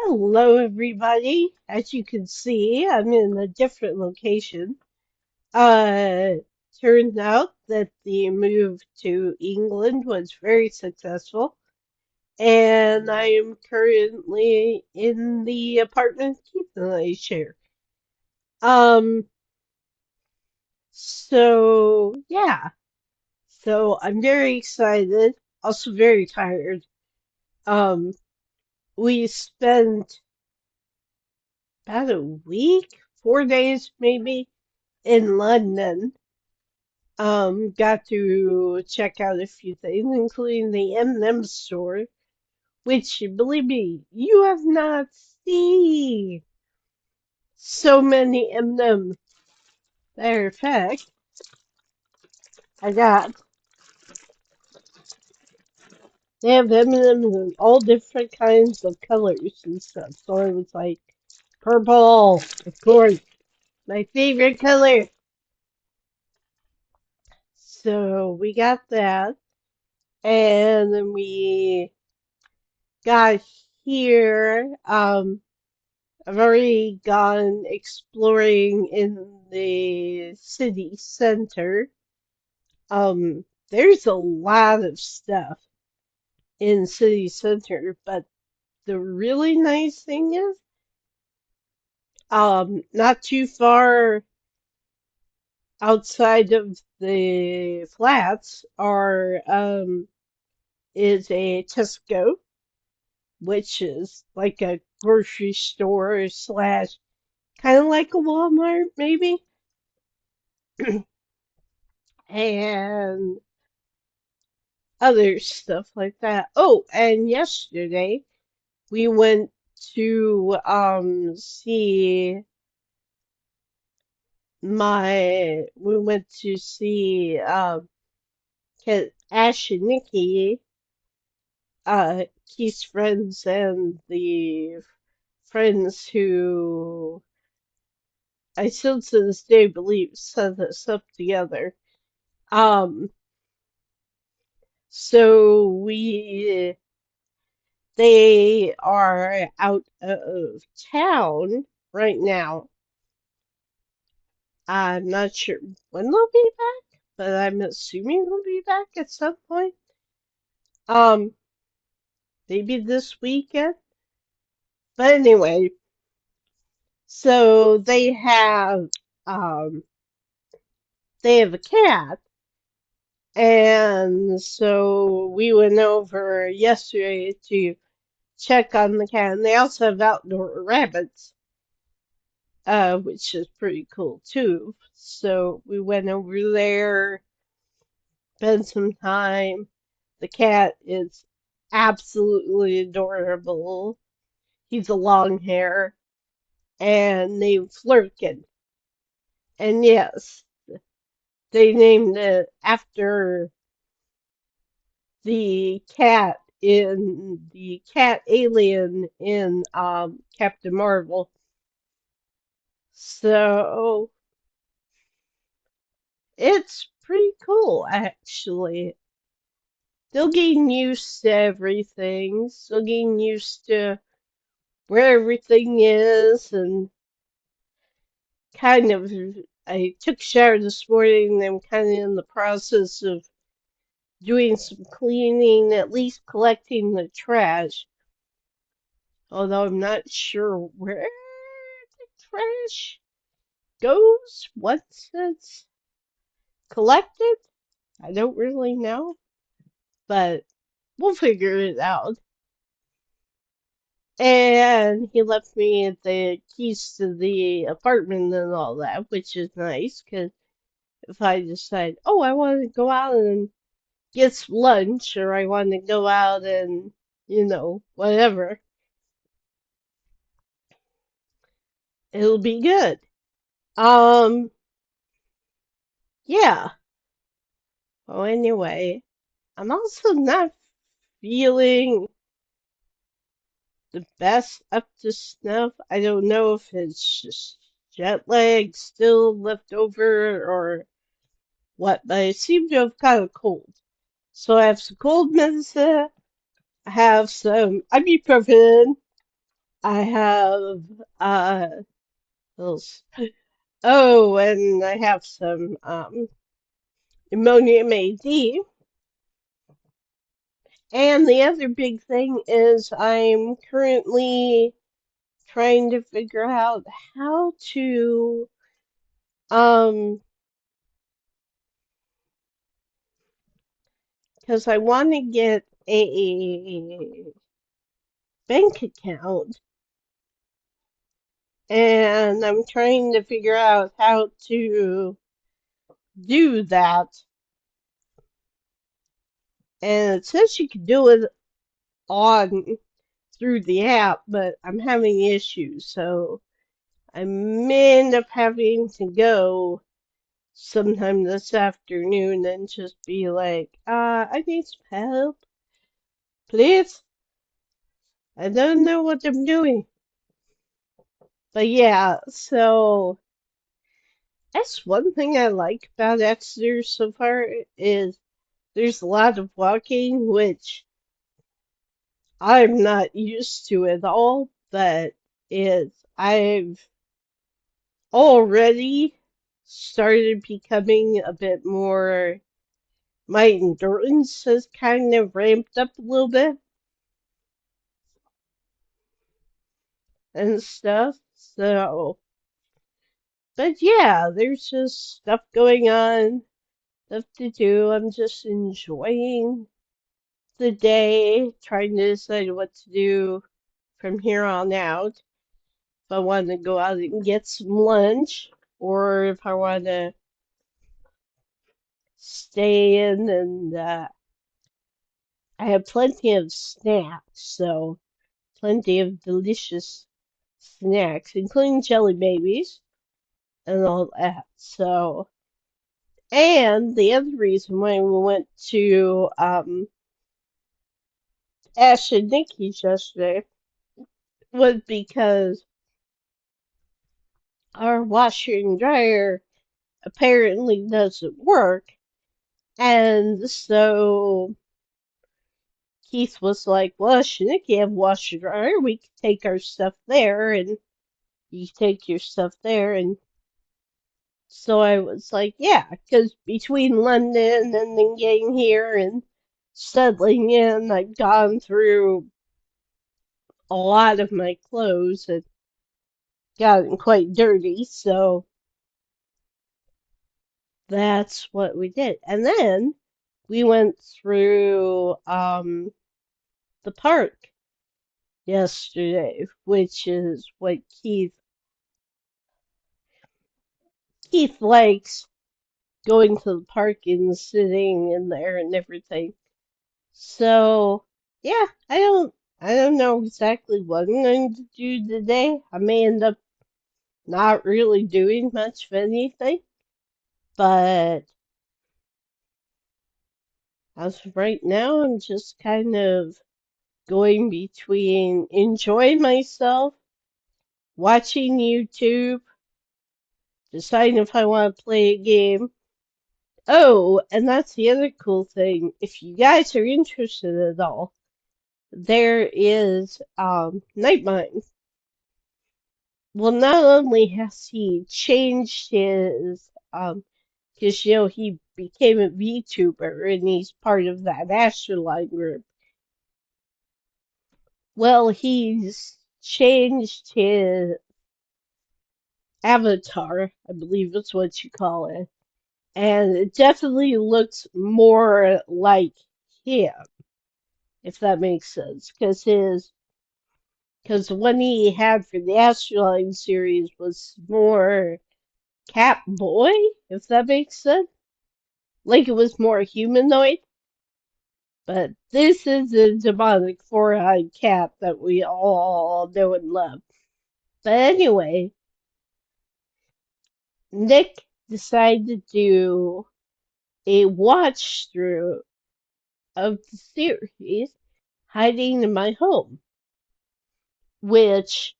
Hello, everybody. As you can see, I'm in a different location. Uh, Turns out that the move to England was very successful, and I am currently in the apartment Keith and I share. Um, yeah. So I'm very excited, also very tired. Um, we spent about a week, 4 days maybe, in London. Got to check out a few things, including the M&M store, which, believe me, you have not seen so many M&M. Matter of fact, I got they have M&Ms in all different kinds of colors and stuff. So I was like, purple, of course, my favorite color. So we got that, and then we got here. I've already gone exploring in the city center. There's a lot of stuff in city center, but the really nice thing is, not too far outside of the flats is a Tesco, which is like a grocery store slash kind of like a Walmart maybe. And other stuff like that. Oh, and yesterday we went to see we went to see Ash and Nikki, Keith's friends and the friends who I still to this day believe set us up together. Um so we They are out of town right now. I'm not sure when they'll be back, but I'm assuming they'll be back at some point. Um, Maybe this weekend. But anyway, so um they have a cat, and so we went over yesterday to check on the cat, and they also have outdoor rabbits, which is pretty cool too. So we went over there, spent some time. The cat is absolutely adorable. He's a long hair and named Flurkin. And yes, they named it after the cat alien in Captain Marvel. So it's pretty cool actually. Still getting used to everything, still getting used to where everything is, and kind of, I took a shower this morning and I'm kind of in the process of doing some cleaning, at least collecting the trash, although I'm not sure where the trash goes once it's collected. I don't really know, but we'll figure it out. And he left me the keys to the apartment and all that, which is nice because if I decide, oh, I want to go out and get some lunch or I want to go out and, whatever, it'll be good. Um, yeah. Oh, anyway, I'm also not feeling the best up to snuff. I don't know if it's just jet lag still left over or what, but I seem to have got a cold. So I have some cold medicine, I have some ibuprofen, I have those. Oh, and I have some ammonium AD. And the other big thing is I'm currently trying to figure out how to um because I want to get a bank account and I'm trying to figure out how to do that. And it says you can do it on through the app, but I'm having issues, so I may end up having to go sometime this afternoon and just be like, I need some help, please. I don't know what I'm doing. But yeah, so that's one thing I like about Exeter so far is there's a lot of walking, which I'm not used to at all, but I've already started becoming a bit more, my endurance has kind of ramped up a little bit and stuff. So, but yeah, there's just stuff going on, stuff to do. I'm just enjoying the day, trying to decide what to do from here on out. If I want to go out and get some lunch, or if I want to stay in and I have plenty of snacks, so plenty of delicious snacks, including jelly babies and all that. So, and the other reason why we went to Ash and Nikki's yesterday was because our washer and dryer apparently doesn't work. And so Keith was like, well, shouldn't you have washer dryer? We could take our stuff there and you take your stuff there. And so I was like, yeah, because between London and then getting here and settling in, I'd gone through a lot of my clothes and gotten quite dirty. So that's what we did. And then we went through the park yesterday, which is what Keith likes, going to the park and sitting in there and everything. So yeah, I don't know exactly what I'm going to do today. I may end up not really doing much of anything, but as of right now, I'm just kind of going between enjoying myself, watching YouTube, deciding if I want to play a game. Oh, and that's the other cool thing. If you guys are interested at all, there is Nightmine. Well, not only has he changed his because you know he became a VTuber and he's part of that Astroline group. Well, he's changed his avatar, I believe that's what you call it, and it definitely looks more like him, if that makes sense, because the one he had for the Astroline series was more cat boy, if that makes sense. Like it was more humanoid, but this is a demonic four-eyed cat that we all know and love. But anyway, Nick decided to do a watch through of the series Hiding in My Home, which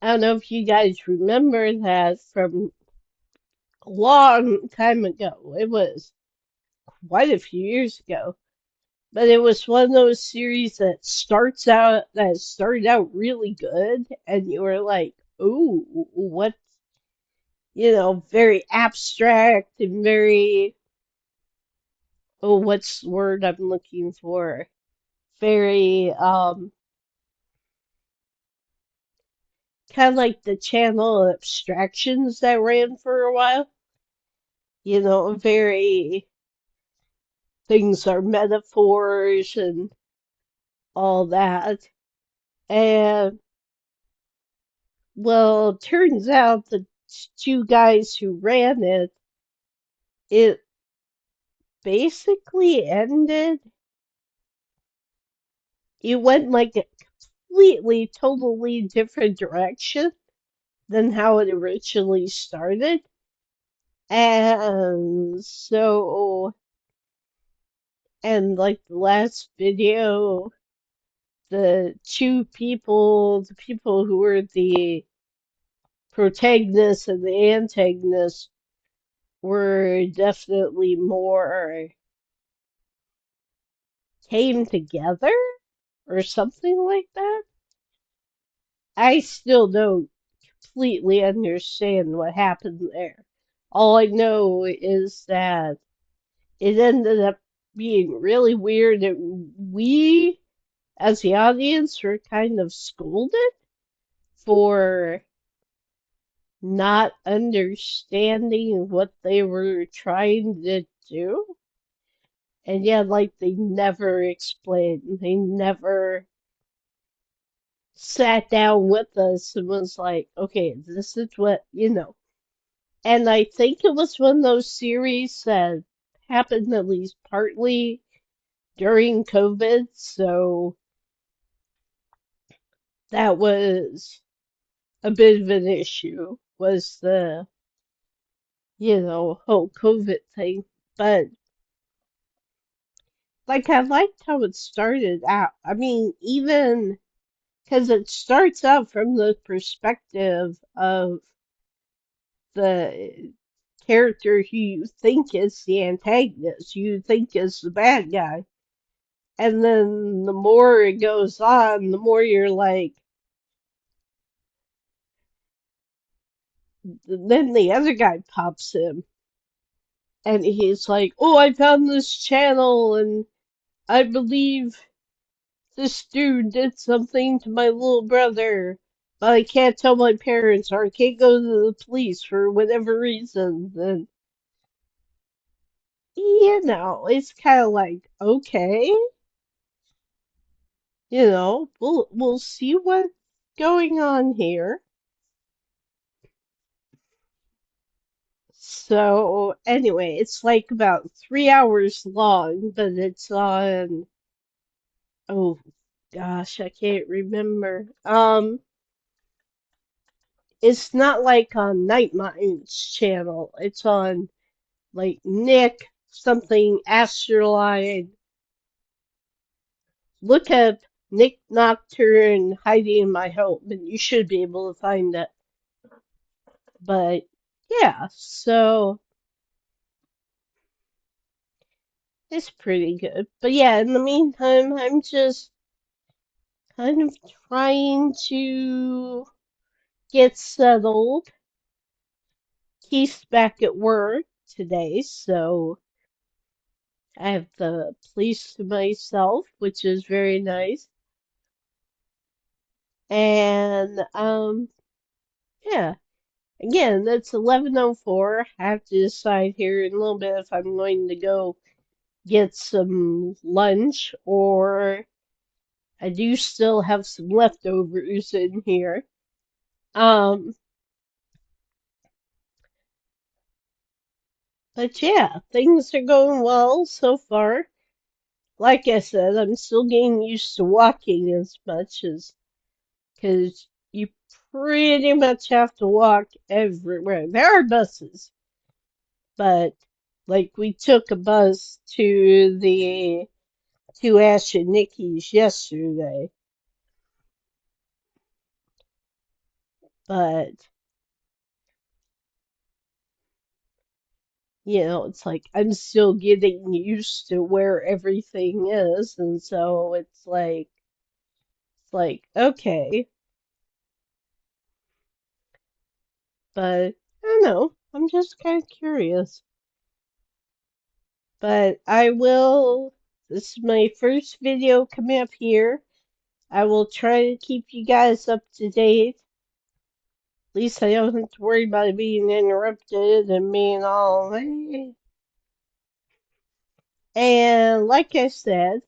I don't know if you guys remember that from a long time ago. It was quite a few years ago. But it was one of those series that started out really good, and you were like, "Ooh, what?" Very abstract and very, oh, what's the word I'm looking for? Very, kind of like the channel abstractions that ran for a while. Very things are metaphors and all that. And well, it turns out the two guys who ran it basically ended. It went like a completely, totally different direction than how it originally started. And so, and like the last video, the people who were the protagonists and the antagonists were definitely more came together or something like that. I still don't completely understand what happened there. All I know is that it ended up being really weird, and we, as the audience, were kind of scolded for not understanding what they were trying to do. And yeah, like they never explained, they never sat down with us and was like, okay, this is what. And I think it was one of those series that happened at least partly during COVID, so that was a bit of an issue, was the, whole COVID thing. But like I liked how it started out. I mean, even because it starts out from the perspective of the character who you think is the antagonist, you think is the bad guy. And then the more it goes on, the more you're like, then the other guy pops in and he's like, oh, I found this channel and I believe this dude did something to my little brother, but I can't tell my parents or I can't go to the police for whatever reason. And it's kind of like, okay, we'll see what's going on here. So anyway, it's like about 3 hours long, but it's on, oh gosh, I can't remember. It's not like on Night Mind's channel. It's on like Nick something Astralife. Look up Nick Nocturne hiding in my home, and you should be able to find it. But yeah, so it's pretty good. But yeah, in the meantime, I'm just kind of trying to get settled. Keith's back at work today, so I have the place to myself, which is very nice. And yeah, again, that's 11:04. I have to decide here in a little bit if I'm going to go get some lunch or I do still have some leftovers in here. Um, but yeah, things are going well so far. Like I said, I'm still getting used to walking as much as because you pretty much have to walk everywhere. There are buses, but like we took a bus to Ash and Nikki's yesterday, but it's like I'm still getting used to where everything is, and so it's like okay, but I don't know. I'm just kind of curious. But I will. This is my first video coming up here. I will try to keep you guys up to date. At least I don't have to worry about it being interrupted and being all. And like I said,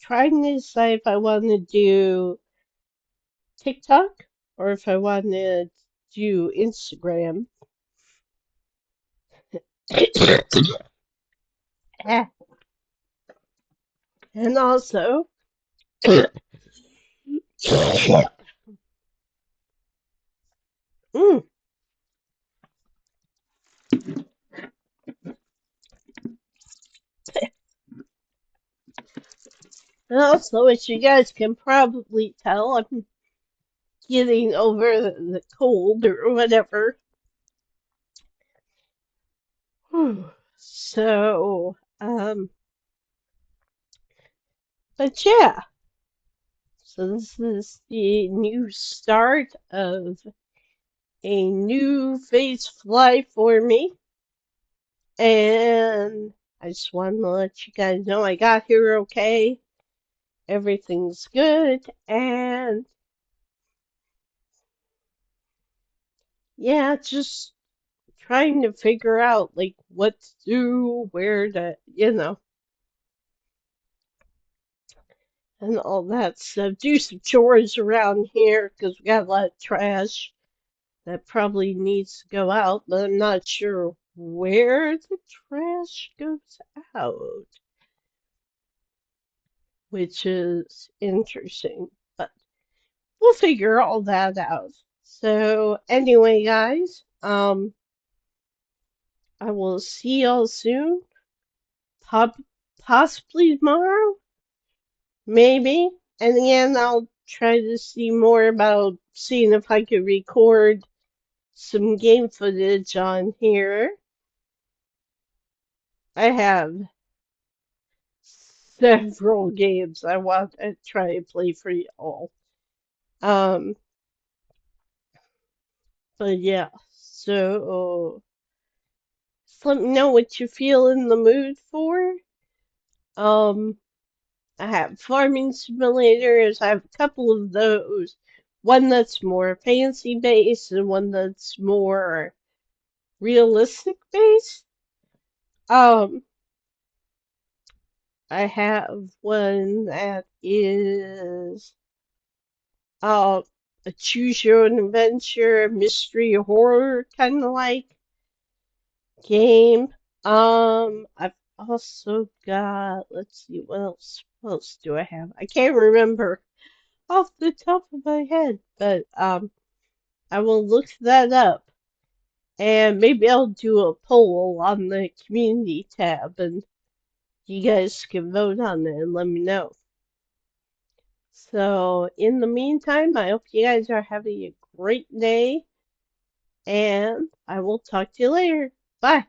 trying to decide if I want to do TikTok or if I want to do Instagram. And also, mm, and also, as you guys can probably tell, I'm getting over the cold or whatever. So, but yeah, so this is the new start of a new phase of life for me. And I just wanted to let you guys know I got here okay. Everything's good. And yeah, just trying to figure out like what to do, where to, and all that stuff. Do some chores around here because we got a lot of trash that probably needs to go out, but I'm not sure where the trash goes out, which is interesting. But we'll figure all that out. So anyway, guys, I will see y'all soon. Pop Possibly tomorrow, maybe. And again, I'll try to see more about seeing if I could record some game footage on here. I have several games I want to try and play for y'all. Um, but yeah, so let me know what you feel in the mood for. Um, I have farming simulators. I have a couple of those. One that's more fancy based and one that's more realistic based. Um, I have one that is uh, a choose your own adventure, mystery horror kind of like game. I've also got, let's see, what else do I have? I can't remember off the top of my head, but I will look that up and maybe I'll do a poll on the community tab and you guys can vote on it and let me know. So, in the meantime, I hope you guys are having a great day and I will talk to you later. Bye.